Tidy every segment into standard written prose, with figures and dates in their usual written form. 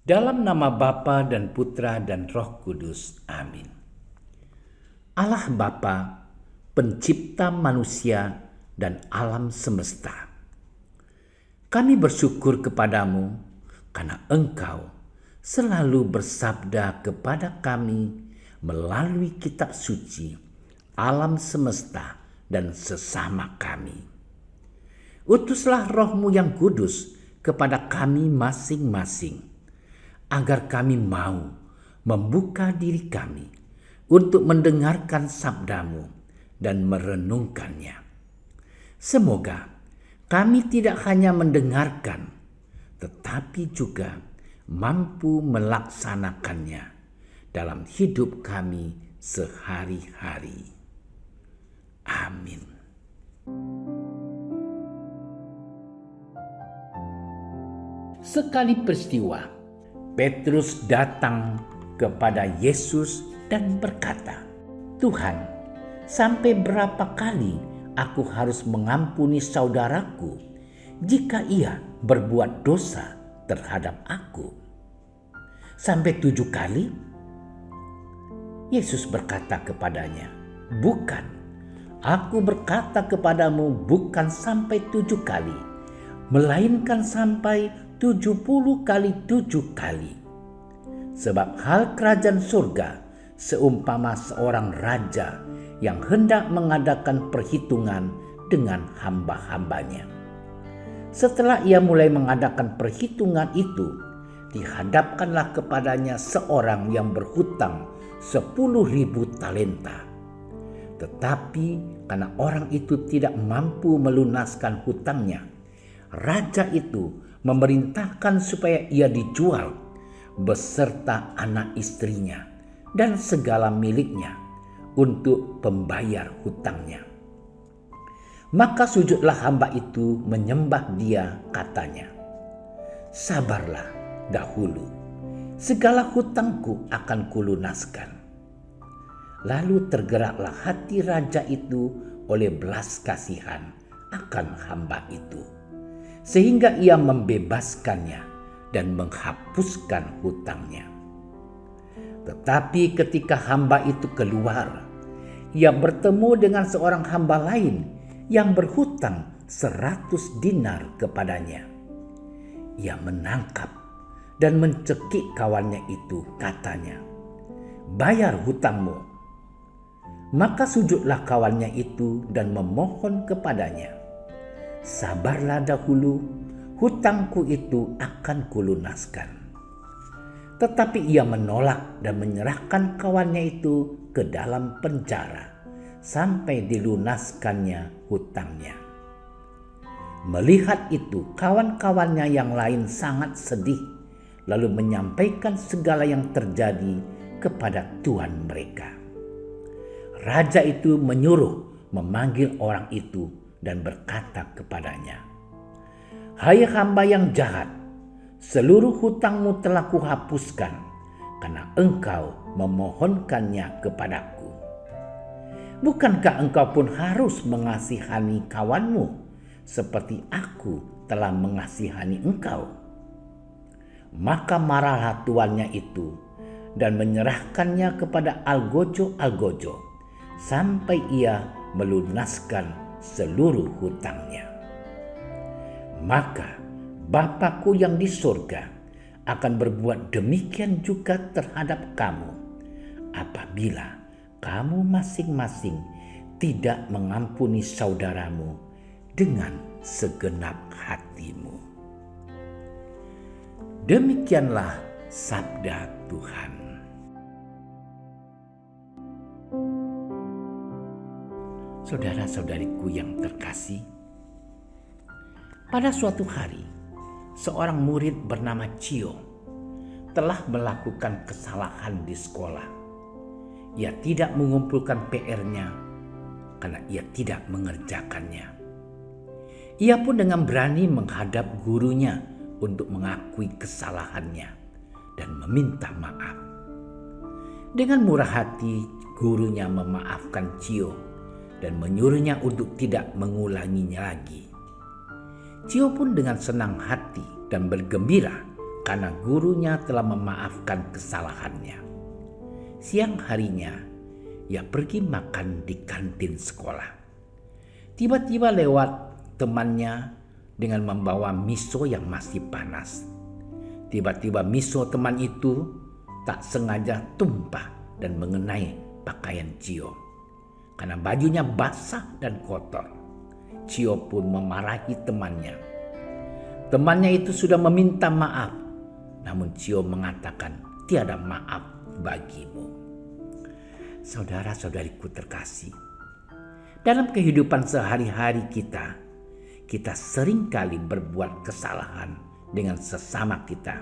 Dalam nama Bapa dan Putra dan Roh Kudus. Amin. Allah Bapa, pencipta manusia dan alam semesta, kami bersyukur kepadamu karena Engkau selalu bersabda kepada kami melalui kitab suci, alam semesta dan sesama kami. Utuslah Roh-Mu yang kudus kepada kami masing-masing, agar kami mau membuka diri kami untuk mendengarkan sabda-Mu dan merenungkannya. Semoga kami tidak hanya mendengarkan, tetapi juga mampu melaksanakannya dalam hidup kami sehari-hari. Amin. Sekali peristiwa, Petrus datang kepada Yesus dan berkata, "Tuhan, sampai berapa kali aku harus mengampuni saudaraku jika ia berbuat dosa terhadap aku? Sampai 7 kali?" Yesus berkata kepadanya, "Bukan, aku berkata kepadamu bukan sampai 7 kali, melainkan sampai 70 kali 7 kali. Sebab hal kerajaan surga seumpama seorang raja yang hendak mengadakan perhitungan dengan hamba-hambanya. Setelah ia mulai mengadakan perhitungan itu, dihadapkanlah kepadanya seorang yang berhutang 10.000 talenta. Tetapi karena orang itu tidak mampu melunaskan hutangnya, raja itu memerintahkan supaya ia dijual beserta anak istrinya dan segala miliknya untuk pembayar hutangnya. Maka sujudlah hamba itu menyembah dia, katanya, 'Sabarlah dahulu, segala hutangku akan kulunaskan.' Lalu tergeraklah hati raja itu oleh belas kasihan akan hamba itu, sehingga ia membebaskannya dan menghapuskan hutangnya. Tetapi ketika hamba itu keluar, ia bertemu dengan seorang hamba lain yang berhutang 100 dinar kepadanya. Ia menangkap dan mencekik kawannya itu, katanya, 'Bayar hutangmu.' Maka sujudlah kawannya itu dan memohon kepadanya, 'Sabarlah dahulu, hutangku itu akan kulunaskan.' Tetapi ia menolak dan menyerahkan kawannya itu ke dalam penjara sampai dilunaskannya hutangnya. Melihat itu, kawan-kawannya yang lain sangat sedih, lalu menyampaikan segala yang terjadi kepada tuan mereka. Raja itu menyuruh memanggil orang itu dan berkata kepadanya, 'Hai hamba yang jahat, seluruh hutangmu telah kuhapuskan karena engkau memohonkannya kepadaku. Bukankah engkau pun harus mengasihani kawanmu seperti aku telah mengasihani engkau?' Maka marahlah tuannya itu dan menyerahkannya kepada algojo-algojo sampai ia melunaskan seluruh hutangnya. Maka Bapa-Ku yang di surga akan berbuat demikian juga terhadap kamu apabila kamu masing-masing tidak mengampuni saudaramu dengan segenap hatimu." Demikianlah sabda Tuhan. Saudara-saudariku yang terkasih, pada suatu hari, seorang murid bernama Cio telah melakukan kesalahan di sekolah. Ia tidak mengumpulkan PR-nya karena ia tidak mengerjakannya. Ia pun dengan berani menghadap gurunya untuk mengakui kesalahannya dan meminta maaf. Dengan murah hati, gurunya memaafkan Cio dan menyuruhnya untuk tidak mengulanginya lagi. Cio pun dengan senang hati dan bergembira karena gurunya telah memaafkan kesalahannya. Siang harinya, ia pergi makan di kantin sekolah. Tiba-tiba lewat temannya dengan membawa miso yang masih panas. Tiba-tiba miso teman itu tak sengaja tumpah dan mengenai pakaian Cio. Karena bajunya basah dan kotor, Cio pun memarahi temannya. Temannya itu sudah meminta maaf, namun Cio mengatakan tiada maaf bagimu. Saudara-saudariku terkasih, dalam kehidupan sehari-hari kita seringkali berbuat kesalahan dengan sesama kita.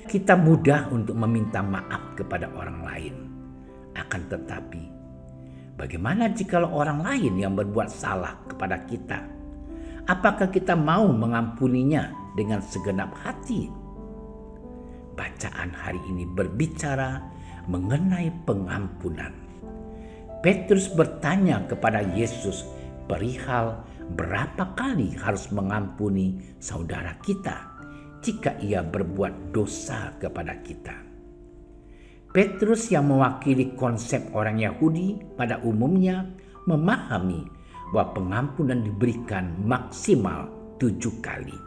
Kita mudah untuk meminta maaf kepada orang lain. Akan tetapi, bagaimana jika orang lain yang berbuat salah kepada kita? Apakah kita mau mengampuninya dengan segenap hati? Bacaan hari ini berbicara mengenai pengampunan. Petrus bertanya kepada Yesus perihal berapa kali harus mengampuni saudara kita jika ia berbuat dosa kepada kita. Petrus yang mewakili konsep orang Yahudi pada umumnya memahami bahwa pengampunan diberikan maksimal 7 kali.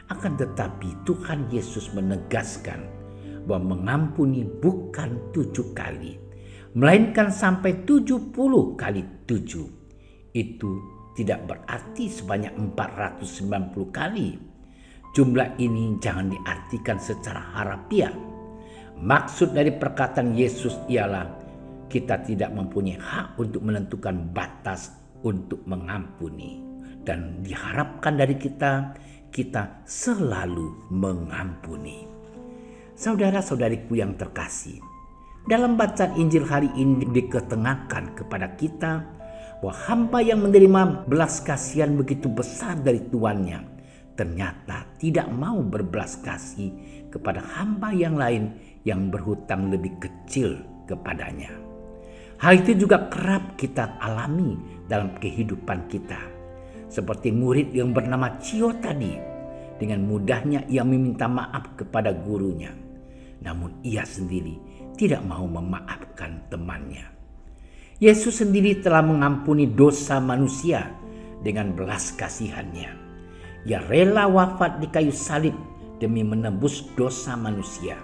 Akan tetapi Tuhan Yesus menegaskan bahwa mengampuni bukan 7 kali, melainkan sampai 70 kali 7. Itu tidak berarti sebanyak 490 kali. Jumlah ini jangan diartikan secara harafiah. Maksud dari perkataan Yesus ialah kita tidak mempunyai hak untuk menentukan batas untuk mengampuni. Dan diharapkan dari kita selalu mengampuni. Saudara-saudariku yang terkasih, dalam bacaan Injil hari ini diketengahkan kepada kita bahwa hamba yang menerima belas kasihan begitu besar dari tuannya ternyata tidak mau berbelas kasih kepada hamba yang lain yang berhutang lebih kecil kepadanya. Hal itu juga kerap kita alami dalam kehidupan kita. Seperti murid yang bernama Cio tadi, dengan mudahnya ia meminta maaf kepada gurunya. Namun ia sendiri tidak mau memaafkan temannya. Yesus sendiri telah mengampuni dosa manusia dengan belas kasihannya. Ia rela wafat di kayu salib demi menebus dosa manusia.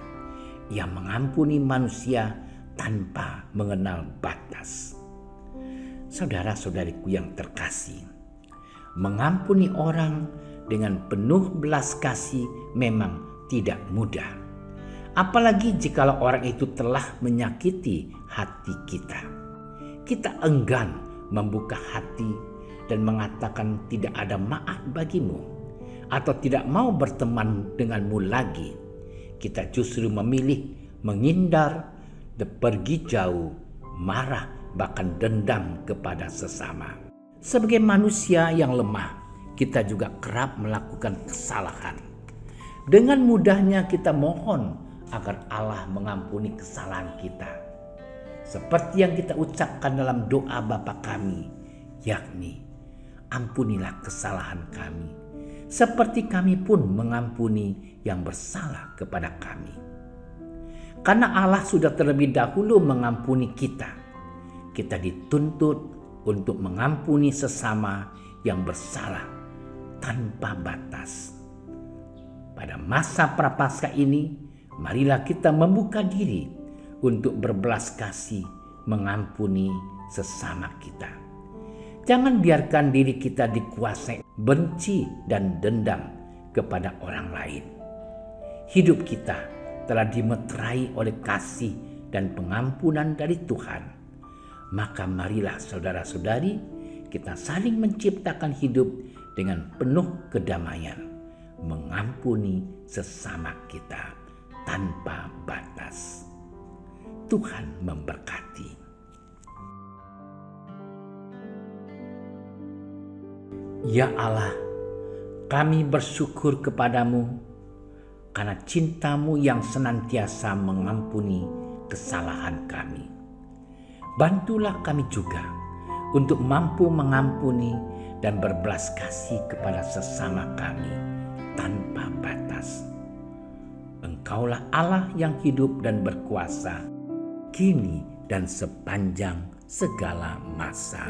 Ia mengampuni manusia tanpa mengenal batas. Saudara-saudariku yang terkasih, mengampuni orang dengan penuh belas kasih memang tidak mudah. Apalagi jikalau orang itu telah menyakiti hati kita. Kita enggan membuka hati dan mengatakan tidak ada maaf bagimu atau tidak mau berteman denganmu lagi. Kita justru memilih menghindar dan pergi jauh, marah, bahkan dendam kepada sesama. Sebagai manusia yang lemah, kita juga kerap melakukan kesalahan. Dengan mudahnya kita mohon agar Allah mengampuni kesalahan kita. Seperti yang kita ucapkan dalam doa Bapa kami, yakni, ampunilah kesalahan kami, seperti kami pun mengampuni yang bersalah kepada kami. Karena Allah sudah terlebih dahulu mengampuni kita, kita dituntut untuk mengampuni sesama yang bersalah tanpa batas. Pada masa Prapaskah ini, marilah kita membuka diri untuk berbelas kasih mengampuni sesama kita. Jangan biarkan diri kita dikuasai benci dan dendam kepada orang lain. Hidup kita telah dimeterai oleh kasih dan pengampunan dari Tuhan. Maka marilah saudara-saudari kita saling menciptakan hidup dengan penuh kedamaian, mengampuni sesama kita tanpa batas. Tuhan memberkati. Ya Allah, kami bersyukur kepadamu karena cintamu yang senantiasa mengampuni kesalahan kami. Bantulah kami juga untuk mampu mengampuni dan berbelas kasih kepada sesama kami tanpa batas. Engkaulah Allah yang hidup dan berkuasa, kini dan sepanjang segala masa.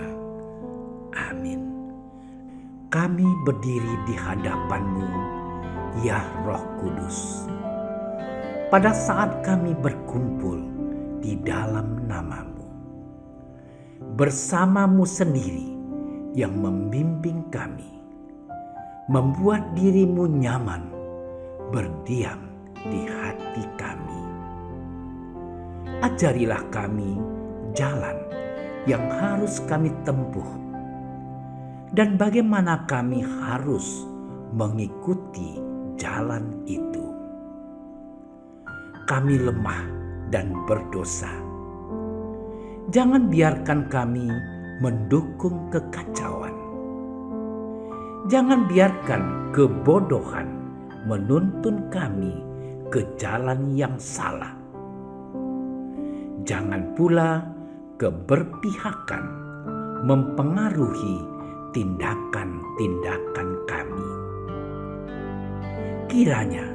Amin. Kami berdiri di hadapan-Mu, ya Roh Kudus, pada saat kami berkumpul di dalam nama-Mu. Bersama-Mu sendiri yang membimbing kami, membuat diri-Mu nyaman berdiam di hati kami. Ajarilah kami jalan yang harus kami tempuh dan bagaimana kami harus mengikuti jalan itu. Kami lemah dan berdosa. Jangan biarkan kami mendukung kekacauan. Jangan biarkan kebodohan menuntun kami ke jalan yang salah. Jangan pula keberpihakan mempengaruhi tindakan-tindakan kami. Kiranya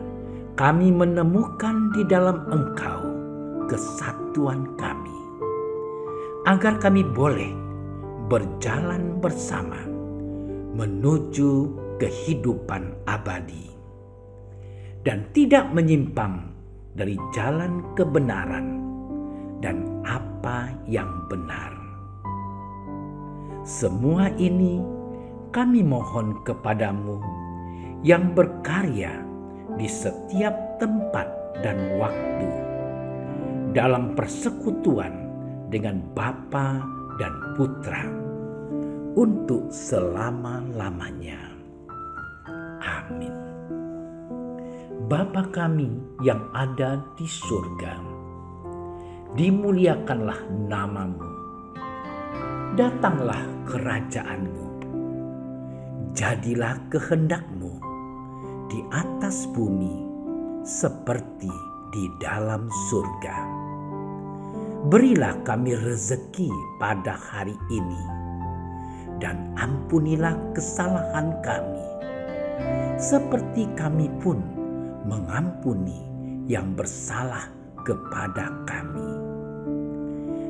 kami menemukan di dalam Engkau kesatuan kami, agar kami boleh berjalan bersama menuju kehidupan abadi dan tidak menyimpang dari jalan kebenaran dan apa yang benar. Semua ini kami mohon kepadamu yang berkarya di setiap tempat dan waktu, dalam persekutuan dengan Bapa dan Putra, untuk selama-lamanya. Amin. Bapa kami yang ada di surga, dimuliakanlah nama-Mu. Datanglah kerajaan-Mu. Jadilah kehendak-Mu di atas bumi seperti di dalam surga. Berilah kami rezeki pada hari ini, dan ampunilah kesalahan kami, seperti kami pun mengampuni yang bersalah kepada kami.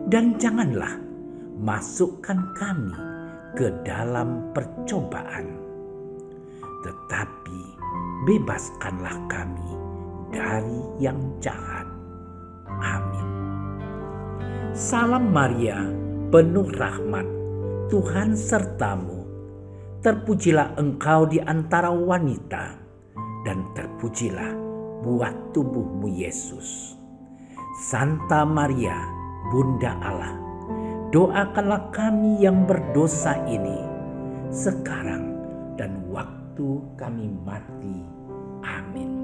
Dan janganlah masukkan kami ke dalam percobaan, tetapi bebaskanlah kami dari yang jahat. Amin. Salam Maria, penuh rahmat, Tuhan sertamu. Terpujilah engkau di antara wanita, dan terpujilah buah tubuhmu Yesus. Santa Maria, Bunda Allah, doakanlah kami yang berdosa ini, sekarang dan waktu kami mati. Amin.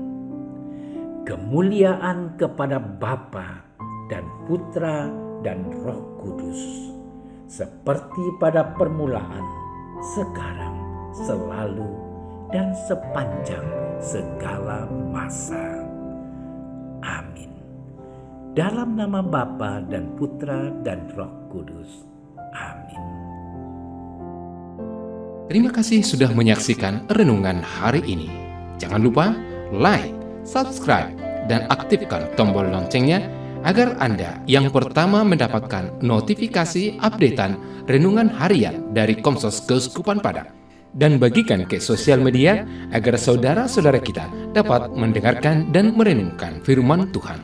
Kemuliaan kepada Bapa dan Putra dan Roh Kudus, seperti pada permulaan, sekarang, selalu, dan sepanjang segala masa. Amin. Dalam nama Bapa dan Putra dan Roh Kudus. Amin. Terima kasih sudah menyaksikan renungan hari ini. Jangan lupa like, subscribe, dan aktifkan tombol loncengnya agar Anda yang pertama mendapatkan notifikasi updatean renungan harian dari Komsos Keuskupan Padang. Dan bagikan ke sosial media agar saudara-saudara kita dapat mendengarkan dan merenungkan firman Tuhan.